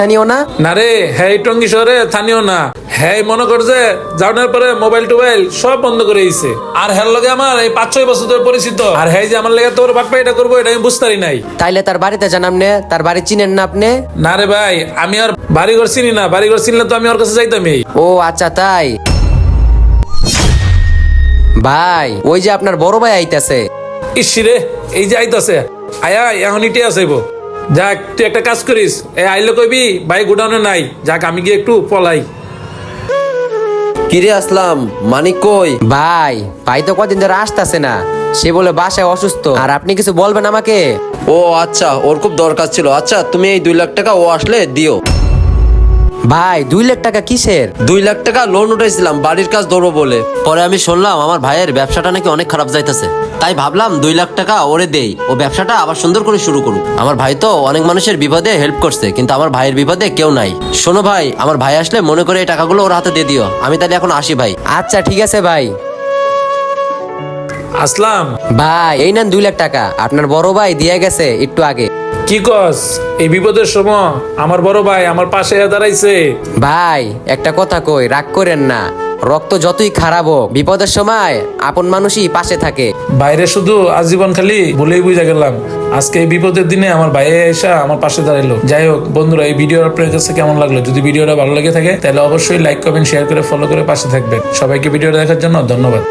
স্থানীয় না? না রে, হ্যাঁ টঙ্গী শহরে স্থানীয় না। হ্যাঁ মনে কর যে যাওয়ার পরে মোবাইল টোবাইল সব বন্ধ করে দিয়েছে। আর হ্যার লগে আমার এই 5-6 বছর ধরে পরিচিত। আর হ্যাঁ যে আমার লেগে তোর বাটপা এটা করবো, এটা আমি বুঝতারি নাই। তাইলে তার বাড়িতে যান আপনি? তার বাড়ি চিনেন না আপনি? না রে ভাই, আমি আর বাড়িঘর চিনি না। বাড়িঘর চিনলে তো আমি ওর কাছে যাইতামই। ও আচ্ছা তাই। ভাই ওই যে আপনার বড় ভাই আইতাছে। ইসিরে, এই যে আইতাছে, আয়া এখন ইটে আসইব। যাক তুই একটা কাজ করিস, এ আইলে কইবি ভাই গোডাউনে নাই। যাক আমি গিয়ে একটু পলাই। কিরে আসলাম, মানিক কই? ভাই ভাই তো কদিন ধরে আসতেছে না, সে বলে বাসায় অসুস্থ। আর আপনি কিছু বলবেন আমাকে? ও আচ্ছা, ওর খুব দরকার ছিল। আচ্ছা তুমি এই 2 লাখ টাকা ও আসলে দিও। ভাই 2 লাখ টাকা কিসের? 2 লাখ টাকা লোন উঠাইছিলাম বাড়ির কাজ ধরবো বলে। পরে আমি শুনলাম আমার ভাইয়ের ব্যবসাটা নাকি অনেক খারাপ যাইতেছে, তাই ভাবলাম 2 লাখ টাকা ওরে দেই, ও ব্যবসাটা আবার সুন্দর করে শুরু করুক। আমার ভাই তো অনেক মানুষের বিপদে হেল্প করছে, কিন্তু আমার ভাইয়ের বিপদে কেউ নাই। শোনো ভাই, আমার ভাই আসলে মনে করে এই টাকাগুলো ওর হাতে দিয়ে দিও। আমি তাহলে এখন আসি ভাই। আচ্ছা ঠিক আছে ভাই। আসলাম, ভাই এই নেন 2 লাখ টাকা, আপনার বড় ভাই দিয়ে গেছে একটু আগে। কি কস? এই বিপদের সময় আমার বড় ভাই আমার পাশে দাঁড়াইছে। ভাই একটা কথা কই, রাগ করেন না। রক্ত যতই খারাপ হোক, বিপদের সময় আপন মানুষই পাশে থাকে। বাইরে শুধু আজীবন খালি বলেই বুঝা গেলাম। আজকে এই বিপদের দিনে আমার ভাই এসে আমার পাশে দাঁড়াইলো। যাই হোক বন্ধুরা, এই ভিডিও আপনার কাছে কেমন লাগলো? যদি ভিডিওটা ভালো লেগে থাকে তাহলে অবশ্যই লাইক, কমেন্ট, শেয়ার করে ফলো করে পাশে থাকবেন। সবাইকে ভিডিওটা দেখার জন্য ধন্যবাদ।